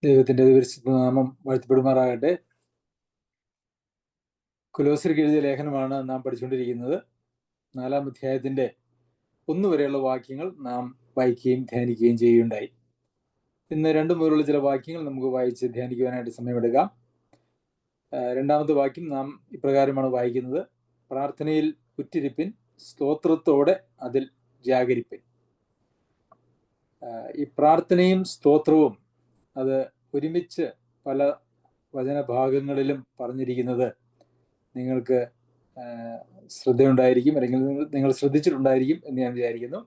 ദൈവത്തിന്റെ പരിശുദ്ധ നാമം വാഴ്ത്തപ്പെടുമാറാകട്ടെ. കൊലോസ്യർക്ക് എഴുതിയ ലേഖനമാണ് നാം പഠിച്ചുകൊണ്ടിരിക്കുന്നത്. 4-ാം അധ്യായത്തിന്റെ 1 വരെയുള്ള വാക്യങ്ങൾ നാം വായിക്കുകയും ധ്യാനിക്കുകയും ചെയ്യുകയുണ്ടായി. ഇന്ന് 2 മുതലുള്ള ചില വാക്യങ്ങൾ നമുക്ക് വായിച്ച് ധ്യാനിക്കുവാനായിട്ട് സമയമെടുക്കാം. 2-ാമത്തെ വാക്യം നാം ഇപ്രകാരമാണ് വായിക്കുന്നത്: പ്രാർത്ഥനയിൽ ഉറ്റിരിപ്പിൻ, സ്തോത്രത്തോടെ അതിൽ ജാഗരിപ്പിൻ. ഈ പ്രാർത്ഥനയും സ്തോത്രവും അത് ഒരുമിച്ച് പല വചനഭാഗങ്ങളിലും പറഞ്ഞിരിക്കുന്നത് നിങ്ങൾക്ക് ശ്രദ്ധയുണ്ടായിരിക്കും, അല്ലെങ്കിൽ നിങ്ങൾ ശ്രദ്ധിച്ചിട്ടുണ്ടായിരിക്കും എന്ന് ഞാൻ വിചാരിക്കുന്നു.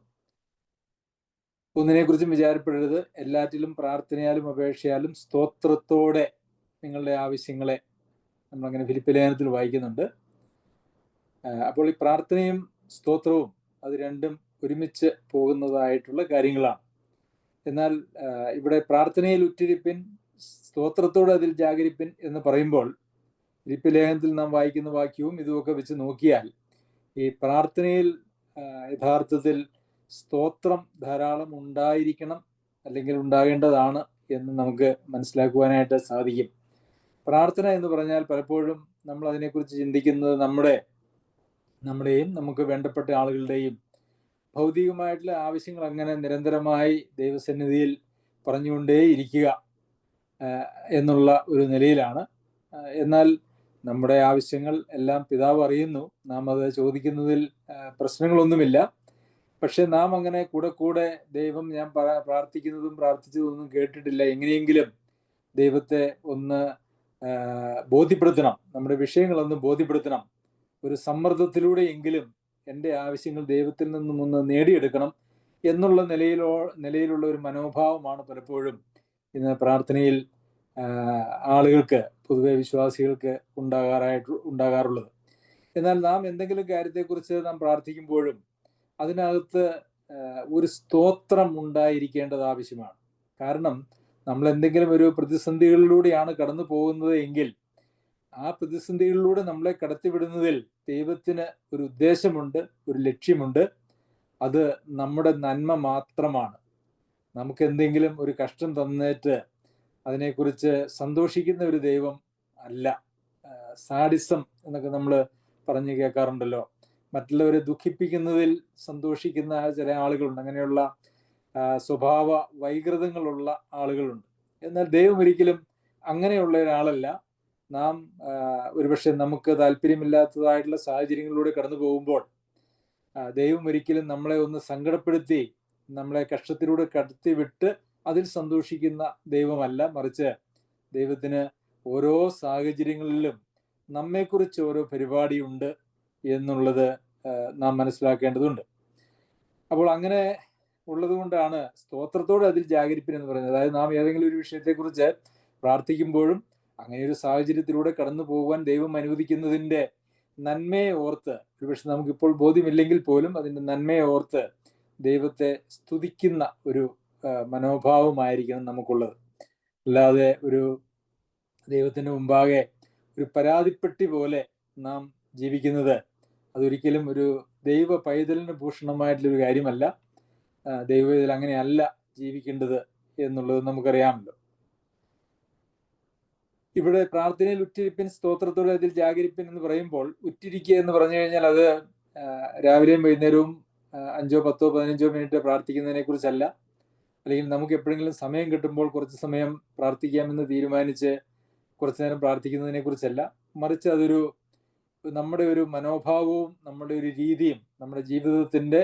ഒന്നിനെക്കുറിച്ചും വിചാരപ്പെടരുത്. എല്ലാറ്റിലും പ്രാർത്ഥനയാലും അപേക്ഷയാലും സ്തോത്രത്തോടെ നിങ്ങളുടെ ആവശ്യങ്ങളെ നമ്മളങ്ങനെ ഫിലിപ്പി ലേഖനത്തിൽ വായിക്കുന്നുണ്ട്. അപ്പോൾ ഈ പ്രാർത്ഥനയും സ്തോത്രവും അത് രണ്ടും ഒരുമിച്ച് പോകുന്നതായിട്ടുള്ള കാര്യങ്ങളാണ്. എന്നാൽ ഇവിടെ പ്രാർത്ഥനയിൽ ഉറ്റിരിപ്പിൻ, സ്തോത്രത്തോടെ അതിൽ ജാഗരിപ്പിൻ എന്ന് പറയുമ്പോൾ ഫിലിപ്പി ലേഖനത്തിൽ നാം വായിക്കുന്ന വാക്യവും ഇതുമൊക്കെ വെച്ച് നോക്കിയാൽ ഈ പ്രാർത്ഥനയിൽ യഥാർത്ഥത്തിൽ സ്തോത്രം ധാരാളം ഉണ്ടായിരിക്കണം, അല്ലെങ്കിൽ ഉണ്ടാകേണ്ടതാണ് എന്ന് നമുക്ക് മനസ്സിലാക്കുവാനായിട്ട് സാധിക്കും. പ്രാർത്ഥന എന്ന് പറഞ്ഞാൽ പലപ്പോഴും നമ്മൾ അതിനെക്കുറിച്ച് ചിന്തിക്കുന്നത് നമ്മുടെയും നമുക്ക് വേണ്ടപ്പെട്ട ആളുകളുടെയും ഭൗതികമായിട്ടുള്ള ആവശ്യങ്ങൾ അങ്ങനെ നിരന്തരമായി ദൈവസന്നിധിയിൽ പറഞ്ഞുകൊണ്ടേയിരിക്കുക എന്നുള്ള ഒരു നിലയിലാണ്. എന്നാൽ നമ്മുടെ ആവശ്യങ്ങൾ എല്ലാം പിതാവ് അറിയുന്നു. നാം അത് ചോദിക്കുന്നതിൽ പ്രശ്നങ്ങളൊന്നുമില്ല. പക്ഷെ നാം അങ്ങനെ കൂടെ ദൈവം ഞാൻ പ്രാർത്ഥിച്ചതൊന്നും കേട്ടിട്ടില്ല, എങ്ങനെയെങ്കിലും ദൈവത്തെ ഒന്ന് ബോധ്യപ്പെടുത്തണം, നമ്മുടെ വിഷയങ്ങളൊന്ന് ബോധ്യപ്പെടുത്തണം, ഒരു സമ്മർദ്ദത്തിലൂടെ എങ്കിലും എൻ്റെ ആവശ്യങ്ങൾ ദൈവത്തിൽ നിന്നും ഒന്ന് നേടിയെടുക്കണം എന്നുള്ള നിലയിലുള്ള ഒരു മനോഭാവമാണ് പലപ്പോഴും ഇന്ന് പ്രാർത്ഥനയിൽ ആളുകൾക്ക്, പൊതുവെ വിശ്വാസികൾക്ക് ഉണ്ടാകാറുള്ളത്. എന്നാൽ നാം എന്തെങ്കിലും കാര്യത്തെക്കുറിച്ച് നാം പ്രാർത്ഥിക്കുമ്പോഴും അതിനകത്ത് ഒരു സ്തോത്രം ഉണ്ടായിരിക്കേണ്ടത് ആവശ്യമാണ്. കാരണം നമ്മൾ എന്തെങ്കിലും ഒരു പ്രതിസന്ധികളിലൂടെയാണ് കടന്നു പോകുന്നത് എങ്കിൽ ആ പ്രതിസന്ധികളിലൂടെ നമ്മളെ കടത്തിവിടുന്നതിൽ ദൈവത്തിന് ഒരു ഉദ്ദേശമുണ്ട്, ഒരു ലക്ഷ്യമുണ്ട്. അത് നമ്മുടെ നന്മ മാത്രമാണ്. നമുക്ക് എന്തെങ്കിലും ഒരു കഷ്ടം തന്നേറ്റ് അതിനെക്കുറിച്ച് സന്തോഷിക്കുന്ന ഒരു ദൈവം അല്ല. സാഡിസം എന്നൊക്കെ നമ്മൾ പറഞ്ഞു കേൾക്കാറുണ്ടല്ലോ. മറ്റുള്ളവരെ ദുഃഖിപ്പിക്കുന്നതിൽ സന്തോഷിക്കുന്ന ചില ആളുകളുണ്ട്, അങ്ങനെയുള്ള സ്വഭാവ വൈകൃതങ്ങളുള്ള ആളുകളുണ്ട്. എന്നാൽ ദൈവം ഒരിക്കലും അങ്ങനെയുള്ള ഒരാളല്ല. നാം ഒരുപക്ഷെ നമുക്ക് താല്പര്യമില്ലാത്തതായിട്ടുള്ള സാഹചര്യങ്ങളിലൂടെ കടന്നു പോകുമ്പോൾ ദൈവം ഒരിക്കലും നമ്മളെ ഒന്ന് സങ്കടപ്പെടുത്തി നമ്മളെ കഷ്ടത്തിലൂടെ കടത്തിവിട്ട് അതിൽ സന്തോഷിക്കുന്ന ദൈവമല്ല. മറിച്ച് ദൈവത്തിന് ഓരോ സാഹചര്യങ്ങളിലും നമ്മെക്കുറിച്ച് ഓരോ പരിപാടിയുണ്ട് എന്നുള്ളത് നാം മനസ്സിലാക്കേണ്ടതുണ്ട്. അപ്പോൾ അങ്ങനെ ഉള്ളത് കൊണ്ടാണ് സ്തോത്രത്തോടെ അതിൽ ജാഗരിപ്പിൻ എന്ന് പറയുന്നത്. അതായത് നാം ഏതെങ്കിലും ഒരു വിഷയത്തെക്കുറിച്ച് പ്രാർത്ഥിക്കുമ്പോഴും അങ്ങനെ ഒരു സാഹചര്യത്തിലൂടെ കടന്നു പോകുവാൻ ദൈവം അനുവദിക്കുന്നതിൻ്റെ നന്മയെ ഓർത്ത്, ഒരുപക്ഷെ നമുക്കിപ്പോൾ ബോധ്യമില്ലെങ്കിൽ പോലും അതിൻ്റെ നന്മയെ ഓർത്ത് ദൈവത്തെ സ്തുതിക്കുന്ന ഒരു മനോഭാവമായിരിക്കണം നമുക്കുള്ളത്. അല്ലാതെ ഒരു ദൈവത്തിന് മുമ്പാകെ ഒരു പരാതിപ്പെട്ടി പോലെ നാം ജീവിക്കുന്നത് അതൊരിക്കലും ഒരു ദൈവ പൈതലിന് ഭൂഷണമായിട്ടുള്ളൊരു കാര്യമല്ല. ദൈവത്തിൽ അങ്ങനെയല്ല ജീവിക്കേണ്ടത് എന്നുള്ളത് നമുക്കറിയാമല്ലോ. ഇവിടെ പ്രാർത്ഥനയിൽ ഉറ്റിരിപ്പിൻ, സ്തോത്രത്തോടെ അതിൽ ജാഗരിപ്പിൻ എന്ന് പറയുമ്പോൾ ഉറ്റിരിക്കുക എന്ന് പറഞ്ഞു കഴിഞ്ഞാൽ അത് രാവിലെയും വൈകുന്നേരവും 5, 10, 15 മിനിറ്റ് പ്രാർത്ഥിക്കുന്നതിനെ കുറിച്ചല്ല, അല്ലെങ്കിൽ നമുക്ക് എപ്പോഴെങ്കിലും സമയം കിട്ടുമ്പോൾ കുറച്ച് സമയം പ്രാർത്ഥിക്കാമെന്ന് തീരുമാനിച്ച് കുറച്ചു നേരം പ്രാർത്ഥിക്കുന്നതിനെ കുറിച്ചല്ല. മറിച്ച് അതൊരു നമ്മുടെ ഒരു മനോഭാവവും നമ്മുടെ ഒരു രീതിയും നമ്മുടെ ജീവിതത്തിൻ്റെ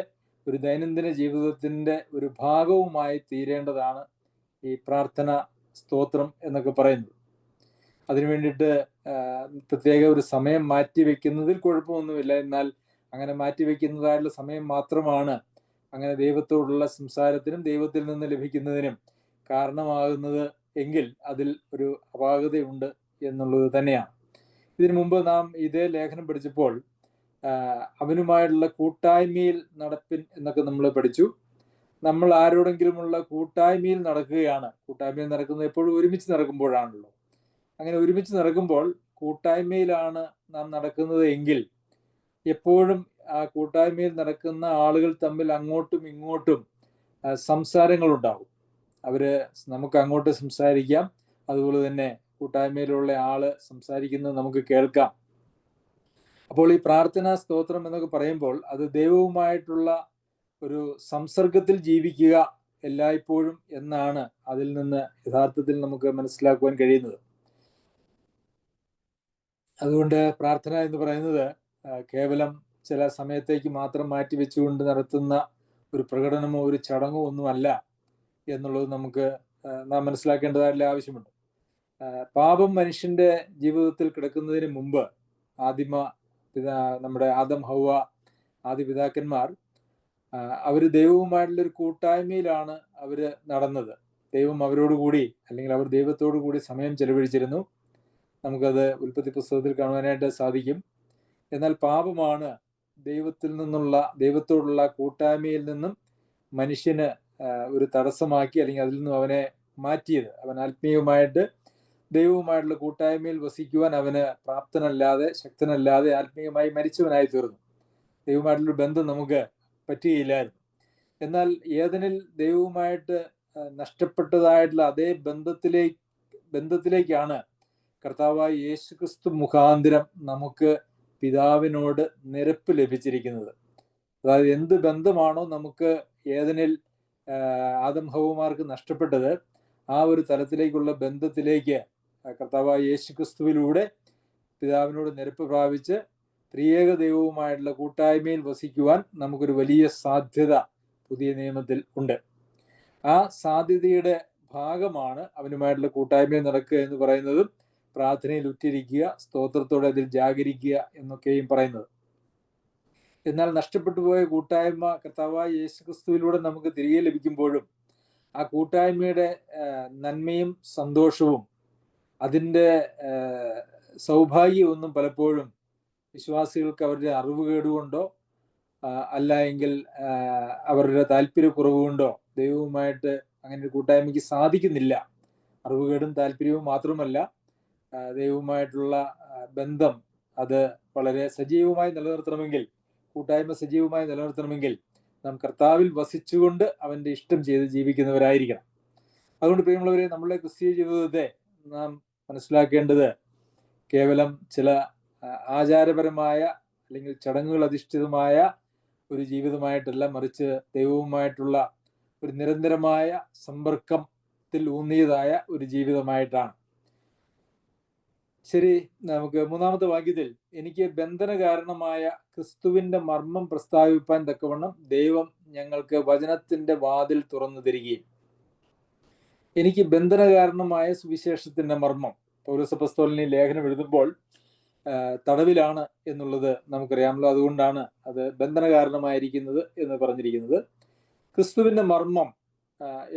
ഒരു ദൈനംദിന ജീവിതത്തിൻ്റെ ഒരു ഭാഗവുമായി തീരേണ്ടതാണ് ഈ പ്രാർത്ഥന, സ്തോത്രം എന്നൊക്കെ പറയുന്നത്. അതിനു വേണ്ടിയിട്ട് പ്രത്യേക ഒരു സമയം മാറ്റിവെക്കുന്നതിൽ കുഴപ്പമൊന്നുമില്ല. എന്നാൽ അങ്ങനെ മാറ്റിവെക്കുന്നതായിട്ടുള്ള സമയം മാത്രമാണ് അങ്ങനെ ദൈവത്തോടുള്ള സംസാരത്തിനും ദൈവത്തിൽ നിന്ന് ലഭിക്കുന്നതിനും കാരണമാകുന്നത് എങ്കിൽ അതിൽ ഒരു അപാകതയുണ്ട് എന്നുള്ളത് തന്നെയാണ്. ഇതിനു മുമ്പ് നാം ഇതേ ലേഖനം പഠിച്ചപ്പോൾ അവനുമായിട്ടുള്ള കൂട്ടായ്മയിൽ നടപ്പിൻ എന്നൊക്കെ നമ്മൾ പഠിച്ചു. നമ്മൾ ആരോടെങ്കിലുമുള്ള കൂട്ടായ്മയിൽ നടക്കുകയാണ്. കൂട്ടായ്മയിൽ നടക്കുന്നത് എപ്പോഴും ഒരുമിച്ച് നടക്കുമ്പോഴാണല്ലോ. അങ്ങനെ ഒരുമിച്ച് നടക്കുമ്പോൾ കൂട്ടായ്മയിലാണ് നാം നടക്കുന്നത് എങ്കിൽ എപ്പോഴും ആ കൂട്ടായ്മയിൽ നടക്കുന്ന ആളുകൾ തമ്മിൽ അങ്ങോട്ടും ഇങ്ങോട്ടും സംസാരങ്ങളുണ്ടാവും. നമുക്ക് അങ്ങോട്ട് സംസാരിക്കാം, അതുപോലെ തന്നെ കൂട്ടായ്മയിലുള്ള ആള് സംസാരിക്കുന്നത് നമുക്ക് കേൾക്കാം. അപ്പോൾ ഈ പ്രാർത്ഥനാ സ്തോത്രം എന്നൊക്കെ പറയുമ്പോൾ അത് ദൈവവുമായിട്ടുള്ള ഒരു സംസർഗത്തിൽ ജീവിക്കുക എല്ലായ്പ്പോഴും എന്നാണ് അതിൽ നിന്ന് യഥാർത്ഥത്തിൽ നമുക്ക് മനസ്സിലാക്കുവാൻ കഴിയുന്നത്. അതുകൊണ്ട് പ്രാർത്ഥന എന്ന് പറയുന്നത് കേവലം ചില സമയത്തേക്ക് മാത്രം മാറ്റിവെച്ചുകൊണ്ട് നടത്തുന്ന ഒരു പ്രകടനമോ ഒരു ചടങ്ങോ ഒന്നുമല്ല എന്നുള്ളത് നാം മനസ്സിലാക്കേണ്ടതായിട്ടുള്ള ആവശ്യമുണ്ട്. പാപം മനുഷ്യന്റെ ജീവിതത്തിൽ കിടക്കുന്നതിന് മുമ്പ് നമ്മുടെ ആദം ഹൗവ ആദി പിതാക്കന്മാർ അവര് ദൈവവുമായിട്ടുള്ളൊരു കൂട്ടായ്മയിലാണ് അവര് നടന്നത്. ദൈവം അവരോടുകൂടി, അല്ലെങ്കിൽ അവർ ദൈവത്തോടു കൂടി സമയം ചെലവഴിച്ചിരുന്നു. നമുക്കത് ഉൽപ്പത്തി പുസ്തകത്തിൽ കാണുവാനായിട്ട് സാധിക്കും. എന്നാൽ പാപമാണ് ദൈവത്തോടുള്ള കൂട്ടായ്മയിൽ നിന്നും മനുഷ്യന് ഒരു തടസ്സമാക്കി, അല്ലെങ്കിൽ അതിൽ നിന്നും അവനെ മാറ്റിയത്. അവൻ ആത്മീയമായിട്ട് ദൈവവുമായിട്ടുള്ള കൂട്ടായ്മയിൽ വസിക്കുവാൻ അവന് പ്രാപ്തനല്ലാതെ, ശക്തനല്ലാതെ ആത്മീയമായി മരിച്ചവനായി തീർന്നു. ദൈവവുമായിട്ടുള്ളൊരു ബന്ധം നമുക്ക് പറ്റുകയില്ലായിരുന്നു. എന്നാൽ ഏദനിൽ ദൈവവുമായിട്ട് നഷ്ടപ്പെട്ടതായിട്ടുള്ള അതേ ബന്ധത്തിലേക്കാണ് കർത്താവായ യേശുക്രിസ്തു മുഖാന്തരം നമുക്ക് പിതാവിനോട് നിരപ്പ് ലഭിച്ചിരിക്കുന്നത്. അതായത് എന്ത് ബന്ധമാണോ നമുക്ക് ഏദനിൽ ആദം ഹൗവമാർക്ക് നഷ്ടപ്പെട്ടത്, ആ ഒരു തലത്തിലേക്കുള്ള ബന്ധത്തിലേക്ക് കർത്താവായ യേശുക്രിസ്തുവിലൂടെ പിതാവിനോട് നിരപ്പ് പ്രാപിച്ച് ത്രിയേക ദൈവവുമായിട്ടുള്ള കൂട്ടായ്മയിൽ വസിക്കുവാൻ നമുക്കൊരു വലിയ സാധ്യത പുതിയ നിയമത്തിൽ ഉണ്ട്. ആ സാധ്യതയുടെ ഭാഗമാണ് അവനുമായിട്ടുള്ള കൂട്ടായ്മയിൽ നടക്കുക എന്ന് പറയുന്നതും പ്രാർത്ഥനയിൽ ഉറ്റിരിക്കുക, സ്തോത്രത്തോടെ അതിൽ ജാഗരിക്കുക എന്നൊക്കെയും പറയുന്നത്. എന്നാൽ നഷ്ടപ്പെട്ടു പോയ കൂട്ടായ്മ കർത്താവായ യേശുക്രിസ്തുവിലൂടെ നമുക്ക് തിരികെ ലഭിക്കുമ്പോഴും ആ കൂട്ടായ്മയുടെ നന്മയും സന്തോഷവും അതിൻ്റെ സൗഭാഗ്യമൊന്നും പലപ്പോഴും വിശ്വാസികൾക്ക് അവരുടെ അറിവുകേടുകൊണ്ടോ അല്ല എങ്കിൽ അവരുടെ താല്പര്യക്കുറവ് കൊണ്ടോ ദൈവവുമായിട്ട് അങ്ങനെ ഒരു കൂട്ടായ്മയ്ക്ക് സാധിക്കുന്നില്ല. അറിവുകേടും താല്പര്യവും മാത്രമല്ല, ദൈവവുമായിട്ടുള്ള ബന്ധം അത് വളരെ സജീവമായി നിലനിർത്തണമെങ്കിൽ, കൂട്ടായ്മ സജീവമായി നിലനിർത്തണമെങ്കിൽ നാം കർത്താവിൽ വസിച്ചുകൊണ്ട് അവൻ്റെ ഇഷ്ടം ചെയ്ത് ജീവിക്കുന്നവരായിരിക്കണം. അതുകൊണ്ട് പ്രിയമുള്ളവരെ, നമ്മളുടെ ക്രിസ്തീയ ജീവിതത്തെ നാം മനസ്സിലാക്കേണ്ടത് കേവലം ചില ആചാരപരമായ അല്ലെങ്കിൽ ചടങ്ങുകൾ അധിഷ്ഠിതമായ ഒരു ജീവിതമായിട്ടല്ല, മറിച്ച് ദൈവവുമായിട്ടുള്ള ഒരു നിരന്തരമായ സമ്പർക്കത്തിൽ ഊന്നിയതായ ഒരു ജീവിതമായിട്ടാണ്. ശരി, നമുക്ക് മൂന്നാമത്തെ വാക്യത്തിൽ, എനിക്ക് ബന്ധന കാരണമായ ക്രിസ്തുവിന്റെ മർമ്മം പ്രസ്താവിപ്പാൻ തക്കവണ്ണം ദൈവം ഞങ്ങൾക്ക് വചനത്തിന്റെ വാതിൽ തുറന്നു തരികയും. എനിക്ക് ബന്ധന കാരണമായ സുവിശേഷത്തിന്റെ മർമ്മം, പൗലോസ് അപ്പോസ്തലൻ ലേഖനം എഴുതുമ്പോൾ തടവിലാണ് എന്നുള്ളത് നമുക്കറിയാമല്ലോ. അതുകൊണ്ടാണ് അത് ബന്ധന കാരണമായിരിക്കുന്നത് എന്ന് പറഞ്ഞിരിക്കുന്നത്. ക്രിസ്തുവിന്റെ മർമ്മം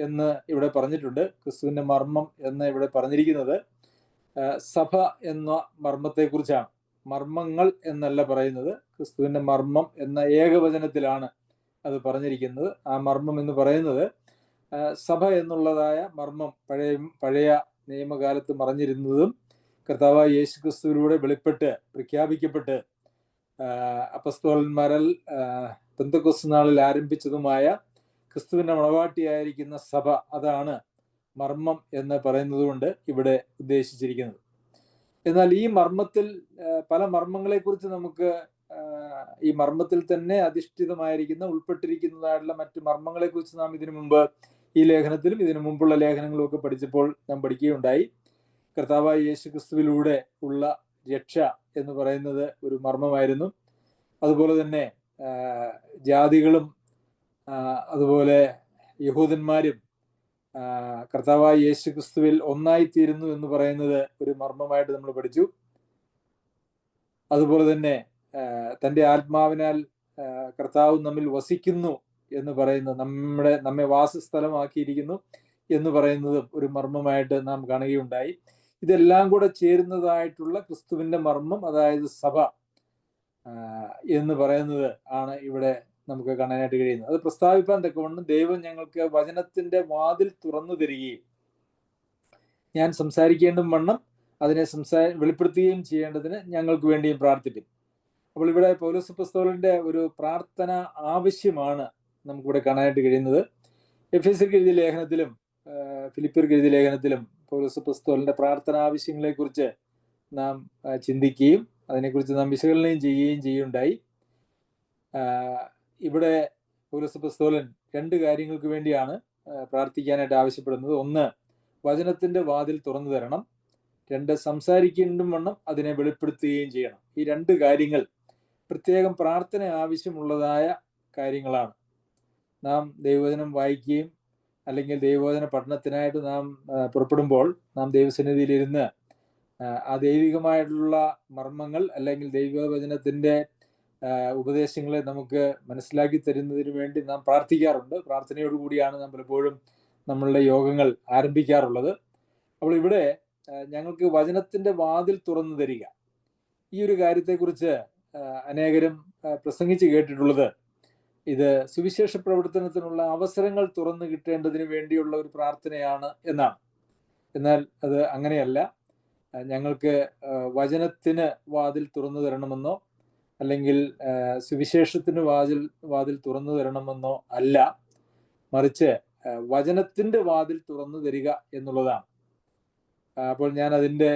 എന്ന് ഇവിടെ പറഞ്ഞിട്ടുണ്ട്. ക്രിസ്തുവിന്റെ മർമ്മം എന്ന് ഇവിടെ പറഞ്ഞിരിക്കുന്നത് സഭ എന്ന മർമ്മത്തെക്കുറിച്ചാണ്. മർമ്മങ്ങൾ എന്നല്ല പറയുന്നത്, ക്രിസ്തുവിന്റെ മർമ്മം എന്ന ഏകവചനത്തിലാണ് അത് പറഞ്ഞിരിക്കുന്നത്. ആ മർമ്മം എന്ന് പറയുന്നത് സഭ എന്നുള്ളതായ മർമ്മം പഴയ നിയമകാലത്ത് മറഞ്ഞിരുന്നതും കർത്താവായ യേശു ക്രിസ്തുവിലൂടെ വെളിപ്പെട്ട് പ്രഖ്യാപിക്കപ്പെട്ട് അപ്പസ്തോലന്മാരാൽ പെന്തക്കോസ്ത് നാളിൽ ആരംഭിച്ചതുമായ ക്രിസ്തുവിന്റെ മണവാട്ടിയായിരിക്കുന്ന സഭ, അതാണ് മർമ്മം എന്ന് പറയുന്നത് കൊണ്ട് ഇവിടെ ഉദ്ദേശിച്ചിരിക്കുന്നത്. എന്നാൽ ഈ മർമ്മത്തിൽ പല മർമ്മങ്ങളെക്കുറിച്ച് നമുക്ക് ഈ മർമ്മത്തിൽ തന്നെ അധിഷ്ഠിതമായിരിക്കുന്ന ഉൾപ്പെട്ടിരിക്കുന്നതായിട്ടുള്ള മറ്റ് മർമ്മങ്ങളെക്കുറിച്ച് നാം ഇതിനു മുമ്പ് ഈ ലേഖനത്തിലും ഇതിനു മുമ്പുള്ള ലേഖനങ്ങളും ഒക്കെ പഠിച്ചപ്പോൾ നാം പഠിക്കുകയുണ്ടായി. കർത്താവായ യേശു ക്രിസ്തുവിലൂടെ ഉള്ള രക്ഷ എന്ന് പറയുന്നത് ഒരു മർമ്മമായിരുന്നു. അതുപോലെ തന്നെ ജാതികളും അതുപോലെ യഹൂദന്മാരും കർത്താവായ യേശു ക്രിസ്തുവിൽ ഒന്നായിത്തീരുന്നു എന്ന് പറയുന്നത് ഒരു മർമ്മമായിട്ട് നമ്മൾ പഠിച്ചു. അതുപോലെ തന്നെ തൻ്റെ ആത്മാവിനാൽ കർത്താവ് നമ്മിൽ വസിക്കുന്നു എന്ന് പറയുന്നത്, നമ്മെ വാസസ്ഥലമാക്കിയിരിക്കുന്നു എന്ന് പറയുന്നതും ഒരു മർമ്മമായിട്ട് നാം കാണുകയുണ്ടായി. ഇതെല്ലാം കൂടെ ചേരുന്നതായിട്ടുള്ള ക്രിസ്തുവിന്റെ മർമ്മം, അതായത് സഭ എന്ന് പറയുന്നത് ആണ് ഇവിടെ നമുക്ക് കാണാനായിട്ട് കഴിയുന്നത്. അത് പ്രസ്താവിപ്പാൻ തക്കവണ്ണം ദൈവം ഞങ്ങൾക്ക് വചനത്തിന്റെ വാതിൽ തുറന്നു തരികയും ഞാൻ സംസാരിക്കേണ്ടും വണ്ണം അതിനെ വെളിപ്പെടുത്തുകയും ചെയ്യേണ്ടതിന് ഞങ്ങൾക്ക് വേണ്ടിയും പ്രാർത്ഥിക്കും. അപ്പോൾ ഇവിടെ പൗലോസ് അപ്പോസ്തലന്റെ ഒരു പ്രാർത്ഥന ആവശ്യമാണ് നമുക്കിവിടെ കാണാനായിട്ട് കഴിയുന്നത്. എഫേസ്യർക്ക് എഴുതിയ ലേഖനത്തിലും ഫിലിപ്പിയർക്ക് എഴുതിയ ലേഖനത്തിലും പൗലോസ് അപ്പോസ്തലന്റെ പ്രാർത്ഥനാ ആവശ്യങ്ങളെക്കുറിച്ച് നാം ചിന്തിക്കുകയും അതിനെക്കുറിച്ച് നാം വിശകലനം ചെയ്യുകയും ചെയ്യുണ്ടായി. ഇവിടെ പൗലോസ് അപ്പോസ്തലൻ രണ്ട് കാര്യങ്ങൾക്ക് വേണ്ടിയാണ് പ്രാർത്ഥിക്കാനായിട്ട് ആവശ്യപ്പെടുന്നത്. ഒന്ന്, വചനത്തിന്റെ വാതിൽ തുറന്നു തരണം. രണ്ട്, സംസാരിക്കേണ്ടും വണ്ണം അതിനെ വെളിപ്പെടുത്തുകയും ചെയ്യണം. ഈ രണ്ട് കാര്യങ്ങൾ പ്രത്യേകം പ്രാർത്ഥന ആവശ്യമുള്ളതായ കാര്യങ്ങളാണ്. നാം ദൈവവചനം വായിക്കുകയും അല്ലെങ്കിൽ ദൈവവചന പഠനത്തിനായിട്ട് നാം പുറപ്പെടുമ്പോൾ നാം ദൈവസന്നിധിയിലിരുന്ന് ആ ദൈവികമായിട്ടുള്ള മർമ്മങ്ങൾ അല്ലെങ്കിൽ ദൈവവചനത്തിന്റെ ഉപദേശങ്ങളെ നമുക്ക് മനസ്സിലാക്കി തരുന്നതിന് വേണ്ടി നാം പ്രാർത്ഥിക്കാറുണ്ട്. പ്രാർത്ഥനയോടുകൂടിയാണ് നാം പലപ്പോഴും നമ്മളുടെ യോഗങ്ങൾ ആരംഭിക്കാറുള്ളത്. അപ്പോൾ ഇവിടെ ഞങ്ങൾക്ക് വചനത്തിന്റെ വാതിൽ തുറന്നു തരിക, ഈ ഒരു കാര്യത്തെക്കുറിച്ച് അനേകരും പ്രസംഗിച്ച് കേട്ടിട്ടുള്ളത് ഇത് സുവിശേഷ പ്രവർത്തനത്തിനുള്ള അവസരങ്ങൾ തുറന്നു കിട്ടേണ്ടതിന് വേണ്ടിയുള്ള ഒരു പ്രാർത്ഥനയാണ് എന്നാണ്. എന്നാൽ അത് അങ്ങനെയല്ല. ഞങ്ങൾക്ക് വചനത്തിന് വാതിൽ തുറന്നു തരണമെന്നോ അല്ലെങ്കിൽ സുവിശേഷത്തിന് വാതിൽ തുറന്നു തരണമെന്നോ അല്ല, മറിച്ച് വചനത്തിന്റെ വാതിൽ തുറന്നു തരിക എന്നുള്ളതാണ്. അപ്പോൾ ഞാൻ അതിൻ്റെ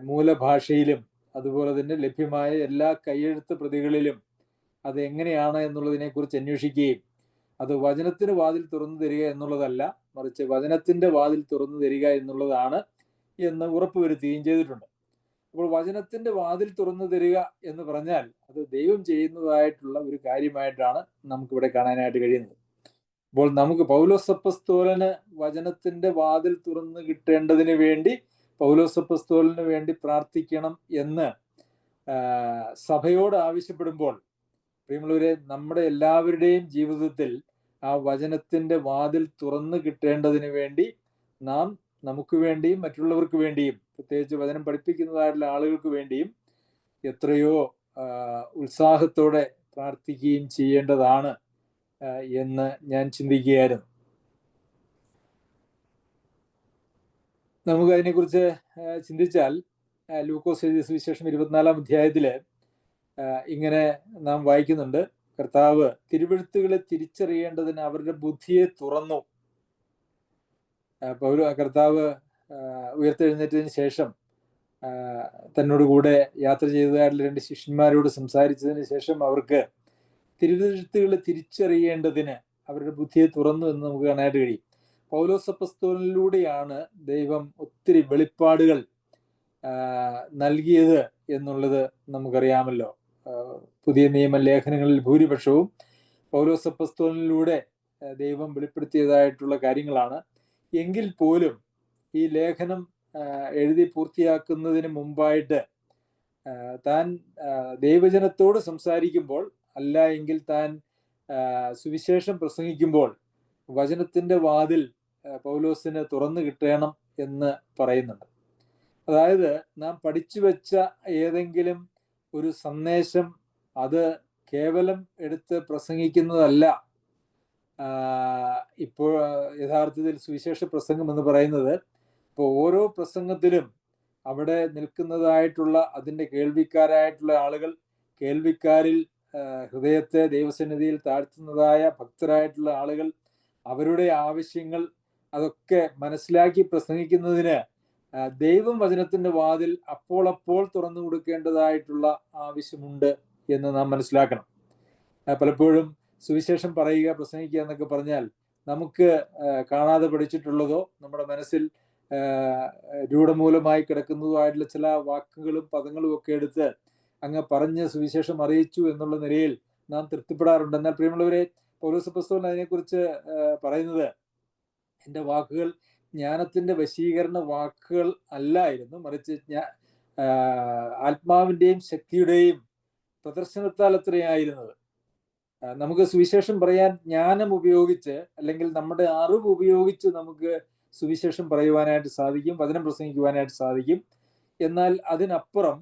മൂലഭാഷയിലും അതുപോലെ തന്നെ ലഭ്യമായ എല്ലാ കയ്യെഴുത്ത് പ്രതികളിലും അത് എങ്ങനെയാണ് എന്നുള്ളതിനെക്കുറിച്ച് അന്വേഷിക്കുകയും അത് വചനത്തിന് വാതിൽ തുറന്നു തരിക എന്നുള്ളതല്ല, മറിച്ച് വചനത്തിന്റെ വാതിൽ തുറന്നു തരിക എന്നുള്ളതാണ് എന്ന് ഉറപ്പുവരുത്തുകയും ചെയ്തിട്ടുണ്ട്. അപ്പോൾ വചനത്തിന്റെ വാതിൽ തുറന്നു തരിക എന്ന് പറഞ്ഞാൽ അത് ദൈവം ചെയ്യുന്നതായിട്ടുള്ള ഒരു കാര്യമായിട്ടാണ് നമുക്കിവിടെ കാണാനായിട്ട് കഴിയുന്നത്. അപ്പോൾ നമുക്ക് പൗലോസ് അപ്പോസ്തലന് വചനത്തിന്റെ വാതിൽ തുറന്നു കിട്ടേണ്ടതിന് വേണ്ടി പൗലോസ് അപ്പോസ്തലന് വേണ്ടി പ്രാർത്ഥിക്കണം എന്ന് സഭയോട് ആവശ്യപ്പെടുമ്പോൾ, പ്രിയമുള്ളവരെ, നമ്മുടെ എല്ലാവരുടെയും ജീവിതത്തിൽ ആ വചനത്തിന്റെ വാതിൽ തുറന്നു കിട്ടേണ്ടതിന് വേണ്ടി നാം നമുക്ക് വേണ്ടിയും മറ്റുള്ളവർക്ക് വേണ്ടിയും, പ്രത്യേകിച്ച് വചനം പഠിപ്പിക്കുന്നതായിട്ടുള്ള ആളുകൾക്ക് വേണ്ടിയും എത്രയോ ഉത്സാഹത്തോടെ പ്രാർത്ഥിക്കുകയും ചെയ്യേണ്ടതാണ് എന്ന് ഞാൻ ചിന്തിക്കുകയായിരുന്നു. നമുക്ക് അതിനെക്കുറിച്ച് ചിന്തിച്ചാൽ ലൂക്കോസ് എഴുതിയ സുവിശേഷം 24-ാം അധ്യായത്തില് ഇങ്ങനെ നാം വായിക്കുന്നുണ്ട്: കർത്താവ് തിരുവെഴുത്തുകളെ തിരിച്ചറിയേണ്ടതിന് അവരുടെ ബുദ്ധിയെ തുറന്നു. കർത്താവ് ഉയർത്തെഴുന്നേറ്റതിന് ശേഷം തന്നോടുകൂടെ യാത്ര ചെയ്തതായിട്ടുള്ള രണ്ട് ശിഷ്യന്മാരോട് സംസാരിച്ചതിന് ശേഷം അവർക്ക് തിരുവെഴുത്തുകളെ തിരിച്ചറിയേണ്ടതിന് അവരുടെ ബുദ്ധിയെ തുറന്നു എന്ന് നമുക്ക് കാണാനായിട്ട് കഴിയും. പൗലോസ് അപ്പോസ്തലനിലൂടെയാണ് ദൈവം ഒത്തിരി വെളിപ്പാടുകൾ നൽകിയത് എന്നുള്ളത് നമുക്കറിയാമല്ലോ. പുതിയ നിയമ ലേഖനങ്ങളിൽ ഭൂരിപക്ഷവും പൗലോസ് അപ്പോസ്തലനിലൂടെ ദൈവം വെളിപ്പെടുത്തിയതായിട്ടുള്ള കാര്യങ്ങളാണ്. എങ്കിൽ പോലും ഈ ലേഖനം എഴുതി പൂർത്തിയാക്കുന്നതിന് മുമ്പായിട്ട് താൻ ദൈവജനത്തോട് സംസാരിക്കുമ്പോൾ, അല്ല എങ്കിൽ താൻ സുവിശേഷം പ്രസംഗിക്കുമ്പോൾ വചനത്തിന്റെ വാതിൽ പൗലോസിന് തുറന്നു കിട്ടണം എന്ന് പറയുന്നുണ്ട്. അതായത് നാം പഠിച്ചു വെച്ച ഏതെങ്കിലും ഒരു സന്ദേശം അത് കേവലം എടുത്ത് പ്രസംഗിക്കുന്നതല്ല. ഇപ്പോൾ യഥാർത്ഥത്തിൽ സുവിശേഷ പ്രസംഗം എന്ന് പറയുന്നത്, ഇപ്പോൾ ഓരോ പ്രസംഗത്തിലും അവിടെ നിൽക്കുന്നതായിട്ടുള്ള അതിൻ്റെ കേൾവിക്കാരായിട്ടുള്ള ആളുകൾ, കേൾവിക്കാരിൽ ഹൃദയത്തെ ദൈവസന്നിധിയിൽ താഴ്ത്തുന്നതായ ഭക്തരായിട്ടുള്ള ആളുകൾ, അവരുടെ ആവശ്യങ്ങൾ അതൊക്കെ മനസ്സിലാക്കി പ്രസംഗിക്കുന്നതിന് ദൈവം വചനത്തിന്റെ വാതിൽ അപ്പോൾ തുറന്നു കൊടുക്കേണ്ടതായിട്ടുള്ള ആവശ്യമുണ്ട് എന്ന് നാം മനസ്സിലാക്കണം. പലപ്പോഴും സുവിശേഷം പറയുക, പ്രസംഗിക്കുക എന്നൊക്കെ പറഞ്ഞാൽ നമുക്ക് കാണാതെ പഠിച്ചിട്ടുള്ളതോ നമ്മുടെ മനസ്സിൽ രൂഢമൂലമായി കിടക്കുന്നതുമായിട്ടുള്ള ചില വാക്കുകളും പദങ്ങളും ഒക്കെ എടുത്ത് അങ്ങ് പറഞ്ഞ് സുവിശേഷം അറിയിച്ചു എന്നുള്ള നിലയിൽ നാം തൃപ്തിപ്പെടാറുണ്ട്. എന്നാൽ പ്രിയമുള്ളവരെ, പൗലോസ് അപ്പോസ്തലൻ അതിനെക്കുറിച്ച് പറയുന്നത്, എൻ്റെ വാക്കുകൾ ജ്ഞാനത്തിന്റെ വശീകരണ വാക്കുകൾ അല്ലായിരുന്നു, മറിച്ച് ആത്മാവിൻ്റെയും ശക്തിയുടെയും പ്രദർശനത്താൽ അത്രയായിരുന്നത്. നമുക്ക് സുവിശേഷം പറയാൻ ജ്ഞാനം ഉപയോഗിച്ച് അല്ലെങ്കിൽ നമ്മുടെ അറിവ് ഉപയോഗിച്ച് നമുക്ക് സുവിശേഷം പറയുവാനായിട്ട് സാധിക്കും, വചനം പ്രസംഗിക്കുവാനായിട്ട് സാധിക്കും. എന്നാൽ അതിനപ്പുറം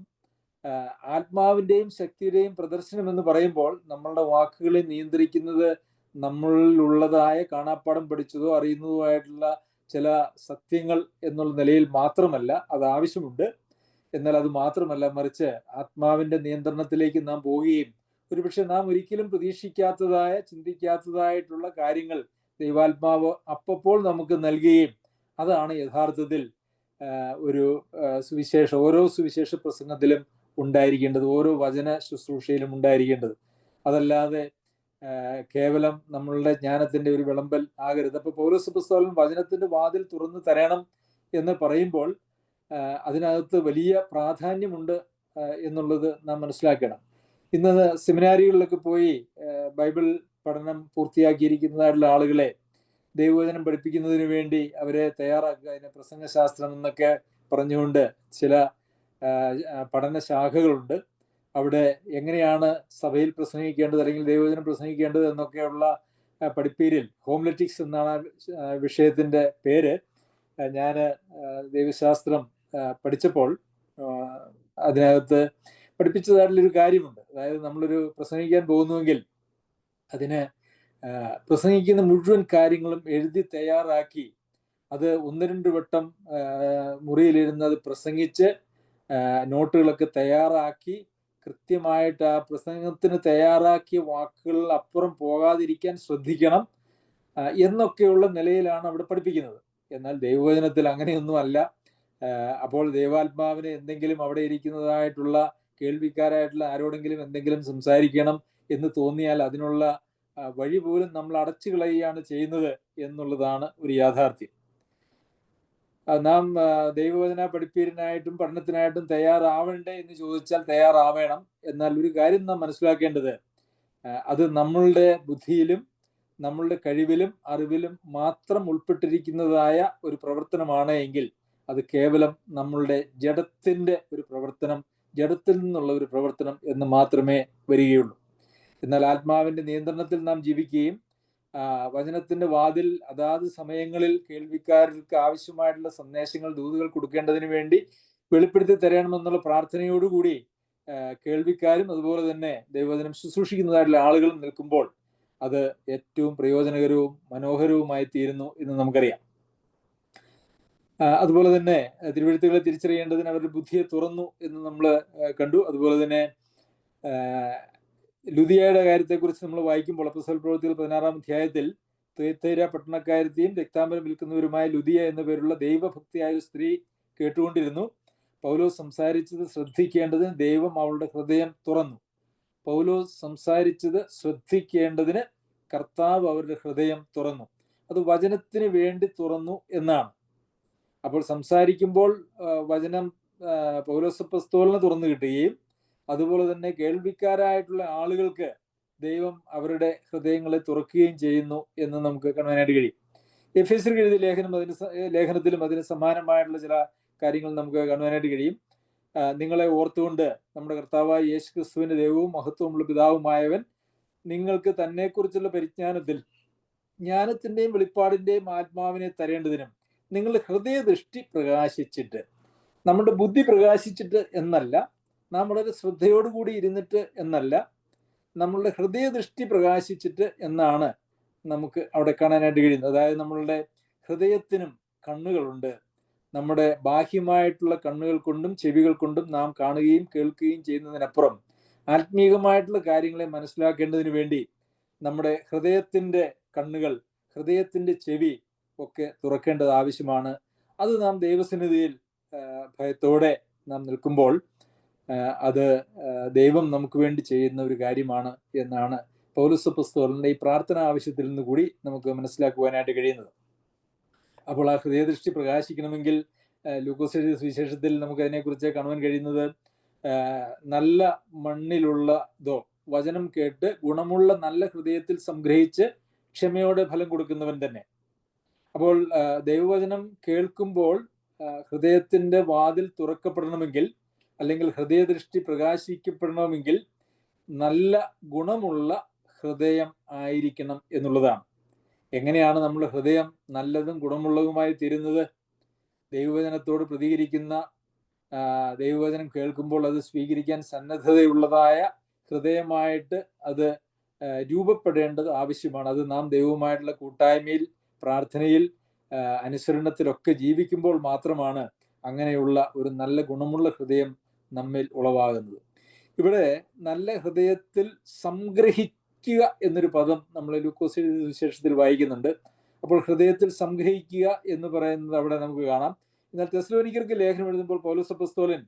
ആത്മാവിൻ്റെയും ശക്തിയുടെയും പ്രദർശനം എന്ന് പറയുമ്പോൾ നമ്മളുടെ വാക്കുകളെ നിയന്ത്രിക്കുന്നത് നമ്മളിലുള്ളതായ കാണാപ്പാടം പഠിച്ചതോ അറിയുന്നതോ ആയിട്ടുള്ള ചില സത്യങ്ങൾ എന്നുള്ള നിലയിൽ മാത്രമല്ല. അത് ആവശ്യമുണ്ട്. എന്നാൽ അത് മാത്രമല്ല, മറിച്ച് ആത്മാവിന്റെ നിയന്ത്രണത്തിലേക്ക് നാം പോവുകയും ഒരുപക്ഷെ നാം ഒരിക്കലും പ്രതീക്ഷിക്കാത്തതായ, ചിന്തിക്കാത്തതായിട്ടുള്ള കാര്യങ്ങൾ ദൈവാത്മാവ് അപ്പോൾ നമുക്ക് നൽകുകയും അതാണ് യഥാർത്ഥത്തിൽ ഒരു ഓരോ സുവിശേഷ പ്രസംഗത്തിലും ഉണ്ടായിരിക്കേണ്ടത്, ഓരോ വചന ശുശ്രൂഷയിലും ഉണ്ടായിരിക്കേണ്ടത്. അതല്ലാതെ കേവലം നമ്മളുടെ ജ്ഞാനത്തിന്റെ ഒരു വിളമ്പൽ ആകരുത്. അപ്പൊ പൗലോസ് അപ്പോസ്തലൻ വചനത്തിന്റെ വാതിൽ തുറന്നു തരണം എന്ന് പറയുമ്പോൾ അതിനകത്ത് വലിയ പ്രാധാന്യമുണ്ട് എന്നുള്ളത് നാം മനസ്സിലാക്കണം. ഇന്ന് സെമിനാരികളിലൊക്കെ പോയി ബൈബിൾ പഠനം പൂർത്തിയാക്കിയിരിക്കുന്നതായിട്ടുള്ള ആളുകളെ ദൈവവചനം പഠിപ്പിക്കുന്നതിന് വേണ്ടി അവരെ തയ്യാറാക്കുക. അതിന് പ്രസംഗശാസ്ത്രം എന്നൊക്കെ പറഞ്ഞുകൊണ്ട് ചില പഠനശാഖകളുണ്ട്. അവിടെ എങ്ങനെയാണ് സഭയിൽ പ്രസംഗിക്കേണ്ടത് അല്ലെങ്കിൽ ദൈവവചനം പ്രസംഗിക്കേണ്ടത് എന്നൊക്കെയുള്ള പഠിപ്പീരിൽ ഹോംലെറ്റിക്സ് എന്നാണ് വിഷയത്തിന്റെ പേര്. ഞാൻ ദൈവശാസ്ത്രം പഠിച്ചപ്പോൾ അതിനകത്ത് പഠിപ്പിച്ചതായിട്ടുള്ളൊരു കാര്യമുണ്ട്. അതായത് നമ്മളൊരു പ്രസംഗിക്കാൻ പോകുന്നുവെങ്കിൽ അതിന് പ്രസംഗിക്കുന്ന മുഴുവൻ കാര്യങ്ങളും എഴുതി തയ്യാറാക്കി അത് 1-2 വട്ടം മുറിയിലിരുന്ന് അത് പ്രസംഗിച്ച് നോട്ടുകളൊക്കെ തയ്യാറാക്കി കൃത്യമായിട്ട് ആ പ്രസംഗത്തിന് തയ്യാറാക്കിയ വാക്കുകളിൽ അപ്പുറം പോകാതിരിക്കാൻ ശ്രദ്ധിക്കണം എന്നൊക്കെയുള്ള നിലയിലാണ് അവിടെ പഠിപ്പിക്കുന്നത്. എന്നാൽ ദൈവവചനത്തിൽ അങ്ങനെയൊന്നും അല്ല. അപ്പോൾ ദൈവാത്മാവിന് എന്തെങ്കിലും അവിടെ ഇരിക്കുന്നതായിട്ടുള്ള കേൾവിക്കാരായിട്ടുള്ള ആരോടെങ്കിലും എന്തെങ്കിലും സംസാരിക്കണം എന്ന് തോന്നിയാൽ അതിനുള്ള വഴി പോലും നമ്മൾ അടച്ചു കളയുകയാണ് ചെയ്യുന്നത് എന്നുള്ളതാണ് ഒരു യാഥാർത്ഥ്യം. നാം ദൈവവചന പഠിപ്പീരിനായിട്ടും പഠനത്തിനായിട്ടും തയ്യാറാവണ്ടേ എന്ന് ചോദിച്ചാൽ തയ്യാറാവേണം. എന്നാൽ ഒരു കാര്യം നാം മനസ്സിലാക്കേണ്ടത് അത് നമ്മളുടെ ബുദ്ധിയിലും നമ്മളുടെ കഴിവിലും അറിവിലും മാത്രം ഉൾപ്പെട്ടിരിക്കുന്നതായ ഒരു പ്രവർത്തനമാണ് എങ്കിൽ അത് കേവലം നമ്മളുടെ ജഡത്തിന്റെ ഒരു പ്രവർത്തനം, ജഡത്തിൽ നിന്നുള്ള ഒരു പ്രവർത്തനം എന്ന് മാത്രമേ വരികയുള്ളൂ. എന്നാൽ ആത്മാവിന്റെ നിയന്ത്രണത്തിൽ നാം ജീവിക്കുകയും വചനത്തിന്റെ വാതിൽ അതാത് സമയങ്ങളിൽ കേൾവിക്കാർക്ക് ആവശ്യമായിട്ടുള്ള സന്ദേശങ്ങൾ, ദൂതുകൾ കൊടുക്കേണ്ടതിന് വേണ്ടി വെളിപ്പെടുത്തി തരണമെന്നുള്ള പ്രാർത്ഥനയോടുകൂടി കേൾവിക്കാരും അതുപോലെ തന്നെ ദൈവവചനം ശുശ്രൂഷിക്കുന്നതായിട്ടുള്ള ആളുകളും നിൽക്കുമ്പോൾ അത് ഏറ്റവും പ്രയോജനകരവും മനോഹരവുമായി തീരുന്നു എന്ന് നമുക്കറിയാം. അതുപോലെ തന്നെ തിരുവെഴുത്തുകളെ തിരിച്ചറിയേണ്ടതിന് അവരുടെ ബുദ്ധിയെ തുറന്നു എന്ന് നമ്മൾ കണ്ടു. അതുപോലെ തന്നെ ലുദിയയുടെ കാര്യത്തെക്കുറിച്ച് നമ്മൾ വായിക്കുമ്പോൾ അപ്പോസ്തല പ്രവൃത്തികൾ 16-ാം അധ്യായത്തിൽ തുയത്തൈര പട്ടണക്കാരത്തെയും രക്താംബരം വിൽക്കുന്നവരുമായ ലുദിയ എന്ന പേരുള്ള ദൈവഭക്തിയായ ഒരു സ്ത്രീ കേട്ടുകൊണ്ടിരുന്നു. പൗലോസ് സംസാരിച്ചത് ശ്രദ്ധിക്കേണ്ടതിന് ദൈവം അവളുടെ ഹൃദയം തുറന്നു. പൗലോസ് സംസാരിച്ചത് ശ്രദ്ധിക്കേണ്ടതിന് കർത്താവ് അവരുടെ ഹൃദയം തുറന്നു. അത് വചനത്തിന് വേണ്ടി തുറന്നു എന്നാണ്. അപ്പോൾ സംസാരിക്കുമ്പോൾ വചനം പൗലോസ് അപ്പോസ്തലന് തുറന്നു കിട്ടുകയും അതുപോലെ തന്നെ കേൾവിക്കാരായിട്ടുള്ള ആളുകൾക്ക് ദൈവം അവരുടെ ഹൃദയങ്ങളെ തുറക്കുകയും ചെയ്യുന്നു എന്ന് നമുക്ക് കാണാനായിട്ട് കഴിയും. എഫേസ്യർക്ക് എഴുതിയ ലേഖനത്തിലും അതിന് സമാനമായിട്ടുള്ള ചില കാര്യങ്ങൾ നമുക്ക് കാണുവാനായിട്ട് കഴിയും. നിങ്ങളെ ഓർത്തുകൊണ്ട് നമ്മുടെ കർത്താവായ യേശു ക്രിസ്തുവിന്റെ ദൈവവും മഹത്വമുള്ള പിതാവുമായവൻ നിങ്ങൾക്ക് തന്നെക്കുറിച്ചുള്ള പരിജ്ഞാനത്തിൽ ജ്ഞാനത്തിന്റെയും വെളിപ്പാടിന്റെയും ആത്മാവിനെ തരേണ്ടതിനും നിങ്ങളുടെ ഹൃദയദൃഷ്ടി പ്രകാശിച്ചിട്ട്, നമ്മുടെ ബുദ്ധി പ്രകാശിച്ചിട്ട് എന്നല്ല, നാം വളരെ ശ്രദ്ധയോടുകൂടി ഇരുന്നിട്ട് എന്നല്ല, നമ്മളുടെ ഹൃദയദൃഷ്ടി പ്രകാശിച്ചിട്ട് എന്നാണ് നമുക്ക് അവിടെ കാണാനായിട്ട് കഴിയുന്നത്. അതായത് നമ്മളുടെ ഹൃദയത്തിനും കണ്ണുകളുണ്ട്. നമ്മുടെ ബാഹ്യമായിട്ടുള്ള കണ്ണുകൾ കൊണ്ടും ചെവികൾ കൊണ്ടും നാം കാണുകയും കേൾക്കുകയും ചെയ്യുന്നതിനപ്പുറം ആത്മീയമായിട്ടുള്ള കാര്യങ്ങളെ മനസ്സിലാക്കേണ്ടതിന് വേണ്ടി നമ്മുടെ ഹൃദയത്തിന്റെ കണ്ണുകൾ, ഹൃദയത്തിന്റെ ചെവി ഒക്കെ തുറക്കേണ്ടത് ആവശ്യമാണ്. അത് നാം ദൈവസന്നിധിയിൽ ഭയത്തോടെ നാം നിൽക്കുമ്പോൾ അത് ദൈവം നമുക്ക് വേണ്ടി ചെയ്യുന്ന ഒരു കാര്യമാണ് എന്നാണ് പൗലോസ് അപ്പോസ്തലന്റെ ഈ പ്രാർത്ഥന ആവശ്യത്തിൽ നിന്ന് കൂടി നമുക്ക് മനസ്സിലാക്കുവാനായിട്ട് കഴിയുന്നത്. അപ്പോൾ ആ ഹൃദയദൃഷ്ടി പ്രകാശിക്കണമെങ്കിൽ ലൂക്കോസ് എഴുതിയ സുവിശേഷത്തിൽ നമുക്ക് അതിനെക്കുറിച്ച് കാണുവാൻ കഴിയുന്നത് നല്ല മണ്ണിലുള്ളതോ വചനം കേട്ട് ഗുണമുള്ള നല്ല ഹൃദയത്തിൽ സംഗ്രഹിച്ച് ക്ഷമയോടെ ഫലം കൊടുക്കുന്നവൻ തന്നെ. അപ്പോൾ ദൈവവചനം കേൾക്കുമ്പോൾ ഹൃദയത്തിന്റെ വാതിൽ തുറക്കപ്പെടണമെങ്കിൽ അല്ലെങ്കിൽ ഹൃദയദൃഷ്ടി പ്രകാശിക്കപ്പെടണമെങ്കിൽ നല്ല ഗുണമുള്ള ഹൃദയം ആയിരിക്കണം എന്നുള്ളതാണ്. എങ്ങനെയാണ് നമ്മുടെ ഹൃദയം നല്ലതും ഗുണമുള്ളതുമായി തീരുന്നത്? ദൈവവചനത്തോട് പ്രതികരിക്കുന്ന, ദൈവവചനം കേൾക്കുമ്പോൾ അത് സ്വീകരിക്കാൻ സന്നദ്ധതയുള്ളതായ ഹൃദയമായിട്ട് അത് രൂപപ്പെടേണ്ടത് ആവശ്യമാണ്. അത് നാം ദൈവവുമായിട്ടുള്ള കൂട്ടായ്മയിൽ, പ്രാർത്ഥനയിൽ, അനുസരണത്തിലൊക്കെ ജീവിക്കുമ്പോൾ മാത്രമാണ് അങ്ങനെയുള്ള ഒരു നല്ല ഗുണമുള്ള ഹൃദയം നമ്മിൽ ഉളവാകുന്നത്. ഇവിടെ നല്ല ഹൃദയത്തിൽ സംഗ്രഹിക്കുക എന്നൊരു പദം നമ്മൾ ലൂക്കോസ് സുവിശേഷത്തിൽ വായിക്കുന്നുണ്ട്. അപ്പോൾ ഹൃദയത്തിൽ സംഗ്രഹിക്കുക എന്ന് പറയുന്നത് അവിടെ നമുക്ക് കാണാം. എന്നാൽ തെസ്സലോനിക്കർക്ക് ലേഖനം എഴുതുമ്പോൾ പൗലോസ് അപ്പോസ്തലൻ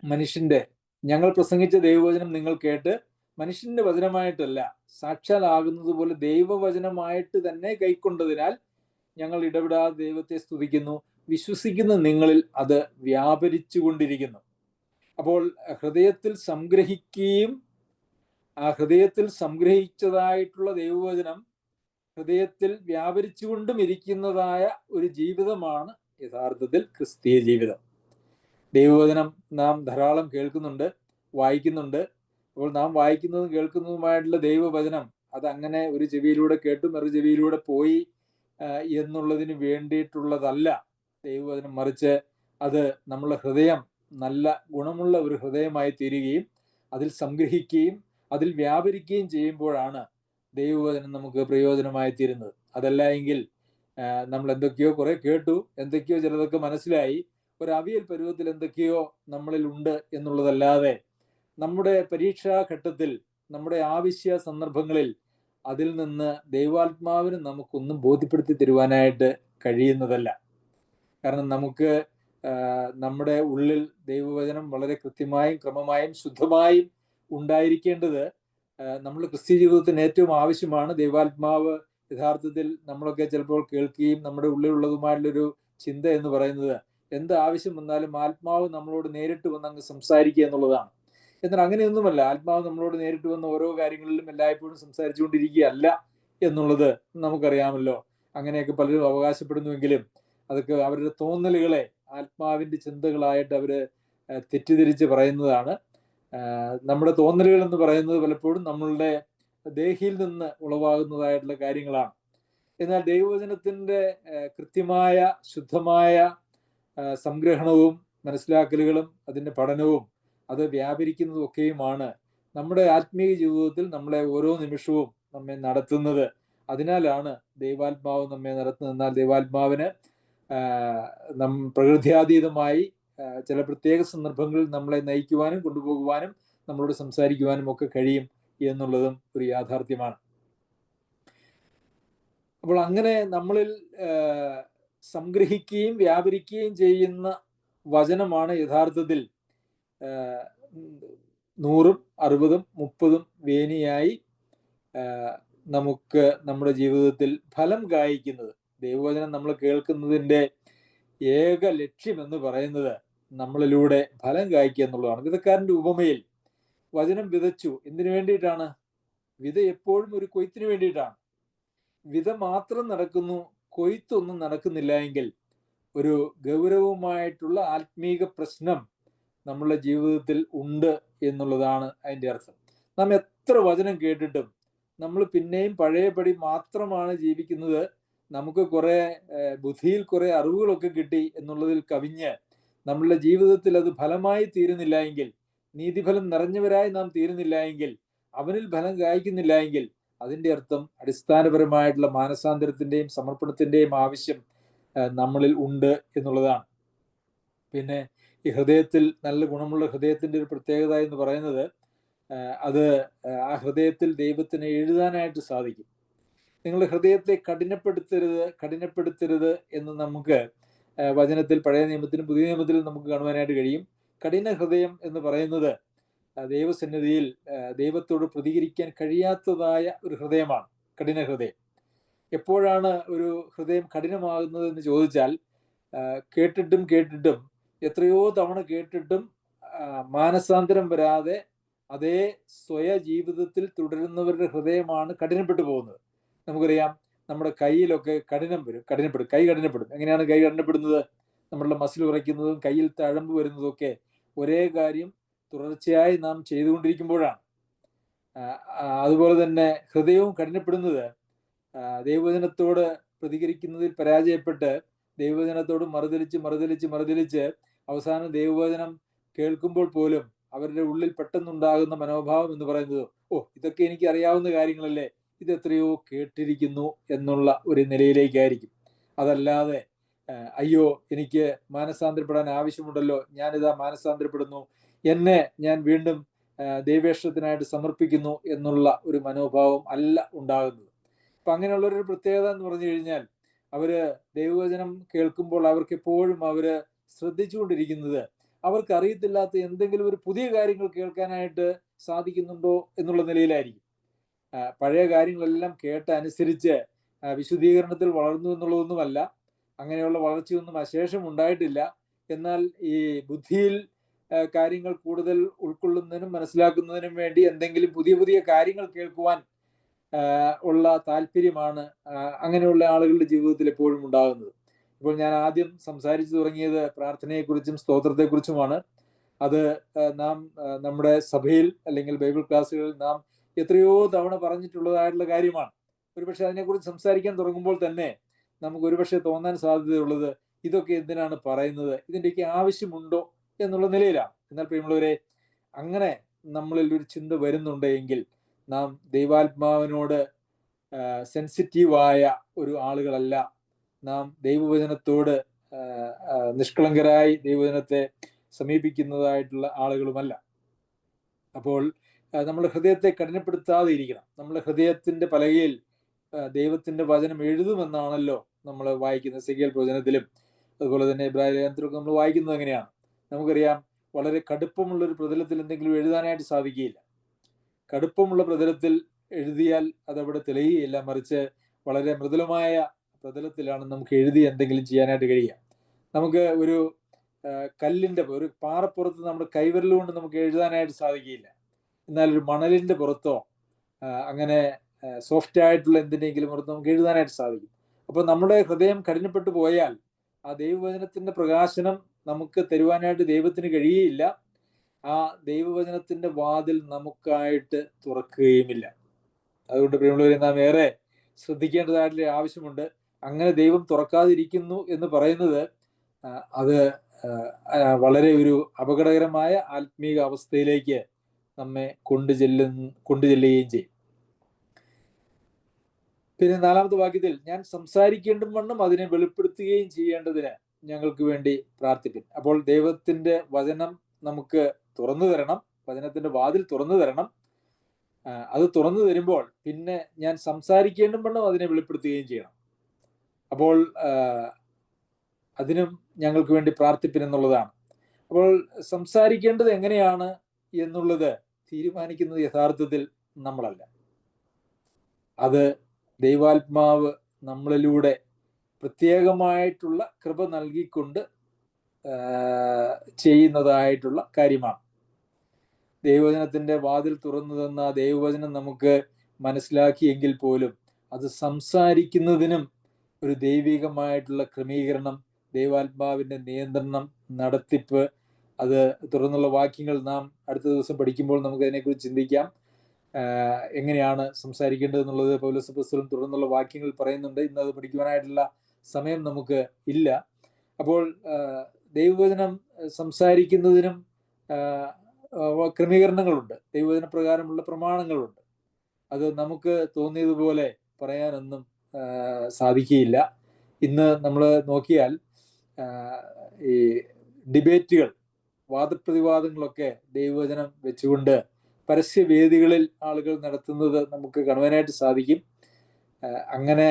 മനുഷ്യന്റെ, ഞങ്ങൾ പ്രസംഗിച്ച ദൈവവചനം നിങ്ങൾ കേട്ട് മനുഷ്യന്റെ വചനമായിട്ടല്ല സാക്ഷാലാകുന്നത് പോലെ ദൈവവചനമായിട്ട് തന്നെ കൈക്കൊണ്ടതിനാൽ ഞങ്ങൾ ഇടപെടാതെ ദൈവത്തെ സ്തുതിക്കുന്നു, വിശ്വസിക്കുന്ന നിങ്ങളിൽ അത് വ്യാപരിച്ചു കൊണ്ടിരിക്കുന്നു. അപ്പോൾ ഹൃദയത്തിൽ സംഗ്രഹിക്കുകയും ആ ഹൃദയത്തിൽ സംഗ്രഹിച്ചതായിട്ടുള്ള ദൈവവചനം ഹൃദയത്തിൽ വ്യാപരിച്ചുകൊണ്ടും ഇരിക്കുന്നതായ ഒരു ജീവിതമാണ് യഥാർത്ഥത്തിൽ ക്രിസ്തീയ ജീവിതം. ദൈവവചനം നാം ധാരാളം കേൾക്കുന്നുണ്ട്, വായിക്കുന്നുണ്ട്. അപ്പോൾ നാം വായിക്കുന്നതും കേൾക്കുന്നതുമായിട്ടുള്ള ദൈവവചനം അതങ്ങനെ ഒരു ചെവിയിലൂടെ കേട്ടു മറു ചെവിയിലൂടെ പോയി എന്നുള്ളതിന് വേണ്ടിയിട്ടുള്ളതല്ല ദൈവവചനം. മറിച്ച് അത് നമ്മളുടെ ഹൃദയം നല്ല ഗുണമുള്ള ഒരു ഹൃദയമായി തീരുകയും അതിൽ സംഗ്രഹിക്കുകയും അതിൽ വ്യാപരിക്കുകയും ചെയ്യുമ്പോഴാണ് ദൈവവചനം നമുക്ക് പ്രയോജനമായി തീരുന്നത്. അതല്ല എങ്കിൽ നമ്മൾ എന്തൊക്കെയോ കുറെ കേട്ടു, എന്തൊക്കെയോ ചിലതൊക്കെ മനസ്സിലായി, ഒരു അവിയൽ പരുവത്തിൽ എന്തൊക്കെയോ നമ്മളിൽ ഉണ്ട് എന്നുള്ളതല്ലാതെ നമ്മുടെ പരീക്ഷാഘട്ടത്തിൽ നമ്മുടെ ആവശ്യ സന്ദർഭങ്ങളിൽ അതിൽ നിന്ന് ദൈവാത്മാവിന് നമുക്കൊന്നും ബോധ്യപ്പെടുത്തി തരുവാനായിട്ട് കഴിയുന്നതല്ല. കാരണം നമുക്ക് നമ്മുടെ ഉള്ളിൽ ദൈവവചനം വളരെ കൃത്യമായും ക്രമമായും ശുദ്ധമായും ഉണ്ടായിരിക്കേണ്ടത് നമ്മുടെ ക്രിസ്തീയ ജീവിതത്തിന് ഏറ്റവും ആവശ്യമാണ്. ദൈവാത്മാവ് യഥാർത്ഥത്തിൽ നമ്മളൊക്കെ ചിലപ്പോൾ കേൾക്കുകയും നമ്മുടെ ഉള്ളിലുള്ളതുമായിട്ടുള്ളൊരു ചിന്ത എന്ന് പറയുന്നത് എന്ത് ആവശ്യം വന്നാലും ആത്മാവ് നമ്മളോട് നേരിട്ട് വന്ന് അങ്ങ് സംസാരിക്കുക എന്നുള്ളതാണ്. എന്നാൽ അങ്ങനെയൊന്നുമല്ല. ആത്മാവ് നമ്മളോട് നേരിട്ട് വന്ന് ഓരോ കാര്യങ്ങളിലും എല്ലായ്പ്പോഴും സംസാരിച്ചുകൊണ്ടിരിക്കുകയല്ല എന്നുള്ളത് നമുക്കറിയാമല്ലോ. അങ്ങനെയൊക്കെ പലരും അവകാശപ്പെടുന്നുവെങ്കിലും അതൊക്കെ അവരുടെ തോന്നലുകളെ ആത്മാവിൻ്റെ ചിന്തകളായിട്ട് അവർ തെറ്റിദ്ധരിച്ച് പറയുന്നതാണ്. നമ്മുടെ തോന്നലുകൾ എന്ന് പറയുന്നത് പലപ്പോഴും നമ്മളുടെ ദേഹിയിൽ നിന്ന് ഉളവാകുന്നതായിട്ടുള്ള കാര്യങ്ങളാണ്. എന്നാൽ ദൈവവചനത്തിൻ്റെ കൃത്യമായ ശുദ്ധമായ സംഗ്രഹണവും മനസ്സിലാക്കലുകളും അതിൻ്റെ പഠനവും അത് വ്യാപരിക്കുന്നതും ഒക്കെയുമാണ് നമ്മുടെ ആത്മീയ ജീവിതത്തിൽ നമ്മളെ ഓരോ നിമിഷവും നമ്മെ നടത്തുന്നത്. അതിനാലാണ് ദൈവാത്മാവ് നമ്മെ നടത്തുന്നത്. എന്നാൽ ദൈവാത്മാവിന് പ്രകൃത്യാതീതമായി ചില പ്രത്യേക സന്ദർഭങ്ങളിൽ നമ്മളെ നയിക്കുവാനും കൊണ്ടുപോകുവാനും നമ്മളോട് സംസാരിക്കുവാനും ഒക്കെ കഴിയും എന്നുള്ളതും ഒരു യാഥാർത്ഥ്യമാണ്. അപ്പോൾ അങ്ങനെ നമ്മളിൽ സംഗ്രഹിക്കുകയും വ്യാപരിക്കുകയും ചെയ്യുന്ന വചനമാണ് യഥാർത്ഥത്തിൽ 100, 60, 30 വേനിയായി നമുക്ക് നമ്മുടെ ജീവിതത്തിൽ ഫലം കായ്ക്കുന്നത്. ദൈവവചനം നമ്മൾ കേൾക്കുന്നതിൻ്റെ ഏക ലക്ഷ്യം എന്ന് പറയുന്നത് നമ്മളിലൂടെ ഫലം കായ്ക്കുക എന്നുള്ളതാണ്. വിതക്കാരൻ്റെ ഉപമയിൽ വചനം വിതച്ചു. എന്തിനു വേണ്ടിയിട്ടാണ്? വിത എപ്പോഴും ഒരു കൊയ്ത്തിന് വേണ്ടിയിട്ടാണ്. വിത മാത്രം നടക്കുന്നു, കൊയ്ത്തൊന്നും നടക്കുന്നില്ല എങ്കിൽ ഒരു ഗൗരവമായിട്ടുള്ള ആത്മീക പ്രശ്നം നമ്മളുടെ ജീവിതത്തിൽ ഉണ്ട് എന്നുള്ളതാണ് അതിൻ്റെ അർത്ഥം. നാം എത്ര വചനം കേട്ടിട്ടും നമ്മൾ പിന്നെയും പഴയപടി മാത്രമാണ് ജീവിക്കുന്നത്. നമുക്ക് കുറെ ബുദ്ധിയിൽ കുറെ അറിവുകളൊക്കെ കിട്ടി എന്നുള്ളതിൽ കവിഞ്ഞ് നമ്മളുടെ ജീവിതത്തിൽ അത് ഫലമായി തീരുന്നില്ല എങ്കിൽ, നീതിഫലം നിറഞ്ഞവരായി നാം തീരുന്നില്ല എങ്കിൽ, അവനിൽ ഫലം കായ്ക്കുന്നില്ല എങ്കിൽ അതിൻ്റെ അർത്ഥം അടിസ്ഥാനപരമായിട്ടുള്ള മാനസാന്തരത്തിൻ്റെയും സമർപ്പണത്തിൻ്റെയും ആവശ്യം നമ്മളിൽ ഉണ്ട് എന്നുള്ളതാണ്. പിന്നെ ഈ ഹൃദയത്തിൽ നല്ല ഗുണമുള്ള ഹൃദയത്തിൻ്റെ ഒരു പ്രത്യേകത എന്ന് പറയുന്നത് അത് ആ ഹൃദയത്തിൽ ദൈവത്തിന് എഴുതാനായിട്ട് സാധിക്കും. നിങ്ങളുടെ ഹൃദയത്തെ കഠിനപ്പെടുത്തരുത് എന്ന് നമുക്ക് വചനത്തിൽ പഴയ നിയമത്തിലും പുതിയ നിയമത്തിലും നമുക്ക് കാണുവാനായിട്ട് കഴിയും. കഠിന ഹൃദയം എന്ന് പറയുന്നത് ദൈവസന്നിധിയിൽ ദൈവത്തോട് പ്രതികരിക്കാൻ കഴിയാത്തതായ ഒരു ഹൃദയമാണ് കഠിന ഹൃദയം. എപ്പോഴാണ് ഒരു ഹൃദയം കഠിനമാകുന്നത് എന്ന് ചോദിച്ചാൽ, കേട്ടിട്ടും എത്രയോ തവണ കേട്ടിട്ടും മാനസാന്തരം വരാതെ അതേ സ്വയ ജീവിതത്തിൽ തുടരുന്നവരുടെ ഹൃദയമാണ് കഠിനപ്പെട്ടു പോകുന്നത്. നമുക്കറിയാം, നമ്മുടെ കയ്യിലൊക്കെ കഠിനപ്പെടും. കൈ കഠിനപ്പെടും. എങ്ങനെയാണ് കൈ കഠിനപ്പെടുന്നത്? നമ്മളുടെ മസിൽ ഉറയ്ക്കുന്നതും കയ്യിൽ തഴമ്പ് വരുന്നതും ഒക്കെ ഒരേ കാര്യം തുടർച്ചയായി നാം ചെയ്തുകൊണ്ടിരിക്കുമ്പോഴാണ്. അതുപോലെ തന്നെ ഹൃദയവും കഠിനപ്പെടുന്നത് ദൈവവചനത്തോട് പ്രതികരിക്കുന്നതിൽ പരാജയപ്പെട്ട് ദൈവവചനത്തോട് മറുതലിച്ച് അവസാനം ദൈവവചനം കേൾക്കുമ്പോൾ പോലും അവരുടെ ഉള്ളിൽ പെട്ടെന്നുണ്ടാകുന്ന മനോഭാവം എന്ന് പറയുന്നത്, ഇതൊക്കെ എനിക്ക് അറിയാവുന്ന കാര്യങ്ങളല്ലേ, ഇത് എത്രയോ കേട്ടിരിക്കുന്നു എന്നുള്ള ഒരു നിലയിലേക്കായിരിക്കും. അതല്ലാതെ അയ്യോ, എനിക്ക് മാനസാന്തരപ്പെടാൻ ആവശ്യമുണ്ടല്ലോ, ഞാനിതാ മാനസാന്തരപ്പെടുന്നു, എന്നെ ഞാൻ വീണ്ടും ദൈവേഷ്ടത്തിനായിട്ട് സമർപ്പിക്കുന്നു എന്നുള്ള ഒരു മനോഭാവം അല്ല ഉണ്ടാകുന്നത്. അപ്പൊ അങ്ങനെയുള്ളൊരു പ്രത്യേകത എന്ന് പറഞ്ഞു കഴിഞ്ഞാൽ അവര് ദൈവവചനം കേൾക്കുമ്പോൾ അവർക്ക് എപ്പോഴും അവര് ശ്രദ്ധിച്ചുകൊണ്ടിരിക്കുന്നത് അവർക്ക് അറിയത്തില്ലാത്ത എന്തെങ്കിലും ഒരു പുതിയ കാര്യങ്ങൾ കേൾക്കാനായിട്ട് സാധിക്കുന്നുണ്ടോ എന്നുള്ള നിലയിലായിരിക്കും. പഴയ കാര്യങ്ങളെല്ലാം കേട്ട് അനുസരിച്ച് വിശുദ്ധീകരണത്തിൽ വളർന്നു എന്നുള്ളതൊന്നുമല്ല, അങ്ങനെയുള്ള വളർച്ചയൊന്നും അശേഷം ഉണ്ടായിട്ടില്ല. എന്നാൽ ഈ ബുദ്ധിയിൽ കാര്യങ്ങൾ കൂടുതൽ ഉൾക്കൊള്ളുന്നതിനും മനസ്സിലാക്കുന്നതിനും വേണ്ടി എന്തെങ്കിലും പുതിയ പുതിയ കാര്യങ്ങൾ കേൾക്കുവാൻ ഉള്ള താല്പര്യമാണ് അങ്ങനെയുള്ള ആളുകളുടെ ജീവിതത്തിൽ എപ്പോഴും ഉണ്ടാകുന്നത്. ഇപ്പോൾ ഞാൻ ആദ്യം സംസാരിച്ചു തുടങ്ങിയത് പ്രാർത്ഥനയെക്കുറിച്ചും സ്തോത്രത്തെക്കുറിച്ചുമാണ്. അത് നാം നമ്മുടെ സഭയിൽ അല്ലെങ്കിൽ ബൈബിൾ ക്ലാസ്സുകളിൽ നാം എത്രയോ തവണ പറഞ്ഞിട്ടുള്ളതായിട്ടുള്ള കാര്യമാണ്. ഒരുപക്ഷെ അതിനെക്കുറിച്ച് സംസാരിക്കാൻ തുടങ്ങുമ്പോൾ തന്നെ നമുക്ക് ഒരുപക്ഷെ തോന്നാൻ സാധ്യതയുള്ളത് ഇതൊക്കെ എന്തിനാണ് പറയുന്നത്, ഇതിൻ്റെയൊക്കെ ആവശ്യമുണ്ടോ എന്നുള്ള നിലയിലാണ്. എന്നാൽ പ്രിയമുള്ളവരെ, അങ്ങനെ നമ്മളിൽ ഒരു ചിന്ത വരുന്നുണ്ടെങ്കിൽ നാം ദൈവാത്മാവിനോട് സെൻസിറ്റീവായ ഒരു ആളുകളല്ല, നാം ദൈവവചനത്തോട് നിഷ്കളങ്കരായി ദൈവവചനത്തെ സമീപിക്കുന്നതായിട്ടുള്ള ആളുകളുമല്ല. അപ്പോൾ നമ്മുടെ ഹൃദയത്തെ കഠിനപ്പെടുത്താതെ ഇരിക്കണം. നമ്മുടെ ഹൃദയത്തിന്റെ പലകയിൽ ദൈവത്തിന്റെ വചനം എഴുതുമെന്നാണല്ലോ നമ്മൾ വായിക്കുന്നത്. എസെക്കിയേൽ പ്രവചനത്തിലും അതുപോലെ തന്നെ ഇബ്രാഹിം ലേഖനത്തിലൊക്കെ നമ്മൾ വായിക്കുന്നത് എങ്ങനെയാണ്? നമുക്കറിയാം, വളരെ കടുപ്പമുള്ളൊരു പ്രതലത്തിൽ എന്തെങ്കിലും എഴുതാനായിട്ട് സാധിക്കുകയില്ല. കടുപ്പമുള്ള പ്രതലത്തിൽ എഴുതിയാൽ അതവിടെ തെളിയുകയില്ല, മറിച്ച് വളരെ മൃദുലമായ പ്രതലത്തിലാണ് നമുക്ക് എഴുതി എന്തെങ്കിലും ചെയ്യാനായിട്ട് കഴിയുക. നമുക്ക് ഒരു കല്ലിന്റെ ഒരു പാറപ്പുറത്ത് നമ്മുടെ കൈവിരലുകൊണ്ട് നമുക്ക് എഴുതാനായിട്ട് സാധിക്കുകയില്ല. എന്നാൽ ഒരു മണലിന്റെ പുറത്തോ അങ്ങനെ സോഫ്റ്റ് ആയിട്ടുള്ള എന്തിനെങ്കിലും പുറത്ത് നമുക്ക് എഴുതാനായിട്ട് സാധിക്കും. അപ്പൊ നമ്മുടെ ഹൃദയം കഠിനപ്പെട്ടു പോയാൽ ആ ദൈവവചനത്തിന്റെ പ്രകാശനം നമുക്ക് തരുവാനായിട്ട് ദൈവത്തിന് കഴിയുകയില്ല. ആ ദൈവവചനത്തിന്റെ വാതിൽ നമുക്കായിട്ട് തുറക്കുകയുമില്ല. അതുകൊണ്ട് പ്രിയമുള്ളവരെ, നാം ഏറെ ശ്രദ്ധിക്കേണ്ടതായിട്ടുള്ള ആവശ്യമുണ്ട്. അങ്ങനെ ദൈവം തുറക്കാതിരിക്കുന്നു എന്ന് പറയുന്നത് അത് വളരെ ഒരു അപകടകരമായ ആത്മീക അവസ്ഥയിലേക്ക് നമ്മെ കൊണ്ടുചെല്ലുകയും ചെയ്യും. പിന്നെ 4-ാമത്തെ വാക്യത്തിൽ, ഞാൻ സംസാരിക്കേണ്ടും വണ്ണം അതിനെ വെളിപ്പെടുത്തുകയും ചെയ്യേണ്ടതിന് ഞങ്ങൾക്ക് വേണ്ടി പ്രാർത്ഥിപ്പിൻ. അപ്പോൾ ദൈവത്തിന്റെ വചനം നമുക്ക് തുറന്നു തരണം, വചനത്തിന്റെ വാതിൽ തുറന്നു തരണം. അത് തുറന്നു തരുമ്പോൾ പിന്നെ ഞാൻ സംസാരിക്കേണ്ടും വണ്ണം അതിനെ വെളിപ്പെടുത്തുകയും ചെയ്യണം. അപ്പോൾ അതിനും ഞങ്ങൾക്ക് വേണ്ടി പ്രാർത്ഥിപ്പിൻ എന്നുള്ളതാണ്. അപ്പോൾ സംസാരിക്കേണ്ടത് എങ്ങനെയാണ് എന്നുള്ളത് തീരുമാനിക്കുന്നത് യഥാർത്ഥത്തിൽ നമ്മളല്ല. അത് ദൈവാത്മാവ് നമ്മളിലൂടെ പ്രത്യേകമായിട്ടുള്ള കൃപ നൽകിക്കൊണ്ട് ചെയ്യുന്നതായിട്ടുള്ള കാര്യമാണ്. ദൈവവചനത്തിന്റെ വാതിൽ തുറന്നു തന്ന ദൈവവചനം നമുക്ക് മനസ്സിലാക്കിയെങ്കിൽ പോലും അത് സംസാരിക്കുന്നതിനും ഒരു ദൈവികമായിട്ടുള്ള ക്രമീകരണം, ദൈവാത്മാവിന്റെ നിയന്ത്രണം, നടത്തിപ്പ്, അത് തുറന്നുള്ള വാക്യങ്ങൾ നാം അടുത്ത ദിവസം പഠിക്കുമ്പോൾ നമുക്ക് അതിനെക്കുറിച്ച് ചിന്തിക്കാം. എങ്ങനെയാണ് സംസാരിക്കേണ്ടത് എന്നുള്ളത് പൗലോസ് അപ്പോസ്തലൻ തുടർന്നുള്ള വാക്യങ്ങൾ പറയുന്നുണ്ട്. ഇന്ന് അത് പഠിക്കുവാനായിട്ടുള്ള സമയം നമുക്ക് ഇല്ല. അപ്പോൾ ദൈവവചനം സംസാരിക്കുന്നതിനും ക്രമീകരണങ്ങളുണ്ട്, ദൈവവചന പ്രകാരമുള്ള പ്രമാണങ്ങളുണ്ട്. അത് നമുക്ക് തോന്നിയതുപോലെ പറയാനൊന്നും സാധിക്കുകയില്ല. ഇന്ന് നമ്മൾ നോക്കിയാൽ ഈ ഡിബേറ്റുകൾ, വാദപ്രതിവാദങ്ങളൊക്കെ ദൈവവചനം വെച്ചുകൊണ്ട് പരസ്യവേദികളിൽ ആളുകൾ നടത്തുന്നത് നമുക്ക് കാണുവാനായിട്ട് സാധിക്കും. അങ്ങനെ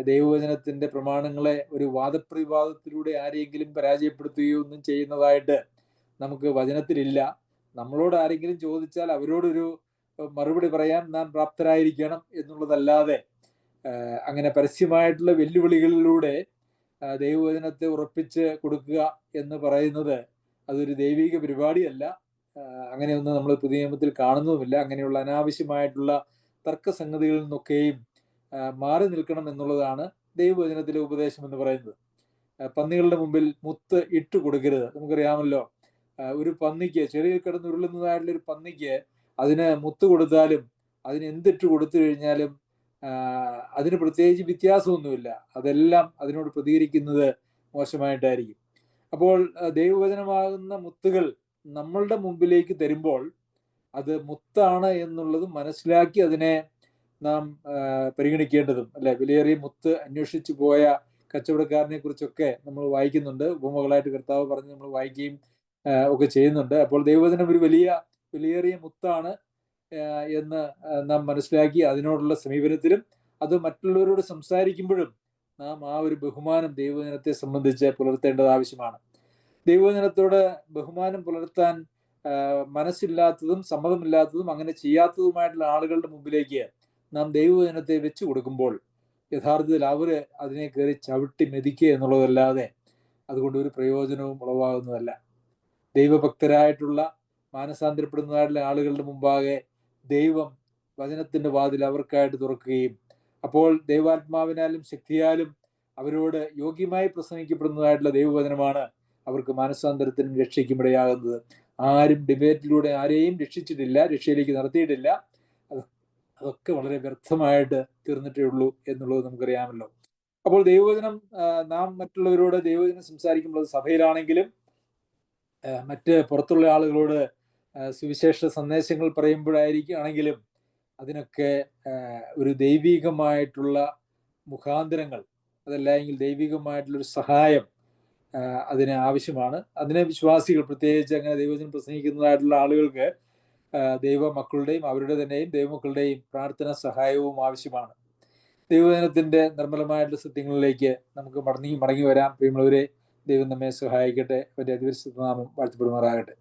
ദൈവവചനത്തിന്റെ പ്രമാണങ്ങളെ ഒരു വാദപ്രതിവാദത്തിലൂടെ ആരെങ്കിലും പരാജയപ്പെടുത്തുകയോ ഒന്നും ചെയ്യുന്നതായിട്ട് നമുക്ക് വചനത്തിലില്ല. നമ്മളോട് ആരെങ്കിലും ചോദിച്ചാൽ അവരോടൊരു മറുപടി പറയാൻ നാം പ്രാപ്തരായിരിക്കണം എന്നുള്ളതല്ലാതെ അങ്ങനെ പരസ്യമായിട്ടുള്ള വെല്ലുവിളികളിലൂടെ ദൈവവചനത്തെ ഉറപ്പിച്ച് കൊടുക്കുക എന്ന് പറയുന്നത് അതൊരു ദൈവിക പരിപാടിയല്ല. അങ്ങനെയൊന്നും നമ്മൾ പുതിയ നിയമത്തിൽ കാണുന്നതുമില്ല. അങ്ങനെയുള്ള അനാവശ്യമായിട്ടുള്ള തർക്കസംഗതികളിൽ നിന്നൊക്കെയും മാറി നിൽക്കണം എന്നുള്ളതാണ് ദൈവവചനത്തിലെ ഉപദേശം എന്ന് പറയുന്നത്. പന്നികളുടെ മുമ്പിൽ മുത്ത് ഇട്ട് കൊടുക്കരുത്. നമുക്കറിയാമല്ലോ, ഒരു പന്നിക്ക്, ചെറിയ കിടന്നുരുളുന്നതായിട്ടുള്ള ഒരു പന്നിക്ക് അതിന് മുത്ത് കൊടുത്താലും അതിന് എന്തിട്ട് കൊടുത്തു കഴിഞ്ഞാലും അതിന് പ്രത്യേകിച്ച് വ്യത്യാസമൊന്നുമില്ല. അതെല്ലാം അതിനോട് പ്രതികരിക്കുന്നത് മോശമായിട്ടായിരിക്കും. അപ്പോൾ ദൈവവചനമാകുന്ന മുത്തുകൾ നമ്മളുടെ മുമ്പിലേക്ക് തരുമ്പോൾ അത് മുത്താണ് എന്നുള്ളത് മനസ്സിലാക്കി അതിനെ നാം പരിഗണിക്കേണ്ടതും അല്ലെ. വിലയേറിയ മുത്ത് അന്വേഷിച്ചു പോയ കച്ചവടക്കാരനെ കുറിച്ചൊക്കെ നമ്മൾ വായിക്കുന്നുണ്ട്. ഉപമകളായിട്ട് കർത്താവ് പറഞ്ഞ് നമ്മൾ വായിക്കുകയും ഒക്കെ ചെയ്യുന്നുണ്ട്. അപ്പോൾ ദൈവവചനം ഒരു വിലയേറിയ മുത്താണ് എന്ന് നാം മനസ്സിലാക്കി അതിനോടുള്ള സമീപനത്തിലും അത് മറ്റുള്ളവരോട് സംസാരിക്കുമ്പോഴും നാം ആ ഒരു ബഹുമാനം ദൈവവചനത്തെ സംബന്ധിച്ച് പുലർത്തേണ്ടത് ആവശ്യമാണ്. ദൈവവചനത്തോട് ബഹുമാനം പുലർത്താൻ മനസ്സില്ലാത്തതും സമ്മതമില്ലാത്തതും അങ്ങനെ ചെയ്യാത്തതുമായിട്ടുള്ള ആളുകളുടെ മുമ്പിലേക്ക് നാം ദൈവവചനത്തെ വെച്ചു കൊടുക്കുമ്പോൾ യഥാർത്ഥത്തിൽ അവർ അതിനെ കയറി ചവിട്ടി മെതിക്കുക എന്നുള്ളതല്ലാതെ അതുകൊണ്ട് ഒരു പ്രയോജനവും ഉളവാകുന്നതല്ല. ദൈവഭക്തരായിട്ടുള്ള മാനസാന്തരപ്പെടുന്നതായിട്ടുള്ള ആളുകളുടെ മുമ്പാകെ ദൈവം വചനത്തിന്റെ വാതിൽ അവർക്കായിട്ട് തുറക്കുകയും അപ്പോൾ ദൈവാത്മാവിനാലും ശക്തിയാലും അവരോട് യോഗ്യമായി പ്രസംഗിക്കപ്പെടുന്നതായിട്ടുള്ള ദൈവവചനമാണ് അവർക്ക് മാനസാന്തരത്തിനും രക്ഷയ്ക്കും ഇടയാകുന്നത്. ആരും ഡിബേറ്റിലൂടെ ആരെയും രക്ഷിച്ചിട്ടില്ല, രക്ഷയിലേക്ക് നടത്തിയിട്ടില്ല. അതൊക്കെ വളരെ വ്യർത്ഥമായിട്ട് തീർന്നിട്ടേ ഉള്ളൂ എന്നുള്ളത് നമുക്കറിയാമല്ലോ. അപ്പോൾ ദൈവവചനം നാം മറ്റുള്ളവരോട് ദൈവവചനം സംസാരിക്കുമ്പോൾ സഭയിലാണെങ്കിലും മറ്റ് പുറത്തുള്ള ആളുകളോട് സുവിശേഷ സന്ദേശങ്ങൾ പറയുമ്പോഴായിരിക്കുകയാണെങ്കിലും അതിനൊക്കെ ഒരു ദൈവികമായിട്ടുള്ള മുഖാന്തരങ്ങൾ, അതല്ലെങ്കിൽ ദൈവികമായിട്ടുള്ളൊരു സഹായം അതിന് ആവശ്യമാണ്. അതിനെ വിശ്വാസികൾ, പ്രത്യേകിച്ച് അങ്ങനെ ദൈവവചനം പ്രസംഗിക്കുന്നതായിട്ടുള്ള ആളുകൾക്ക് ദൈവമക്കളുടെയും അവരുടെ തന്നെയും ദൈവമക്കളുടെയും പ്രാർത്ഥന സഹായവും ആവശ്യമാണ്. ദൈവവചനത്തിന്റെ നിർമ്മലമായിട്ടുള്ള സത്യങ്ങളിലേക്ക് നമുക്ക് മടങ്ങി വരാം. പ്രിയമുള്ളവരെ, ദൈവം നമ്മെ സഹായിക്കട്ടെ. അവന്റെ അതിപരിശുദ്ധ നാമം വാഴ്ത്തപ്പെടുമാറാകട്ടെ.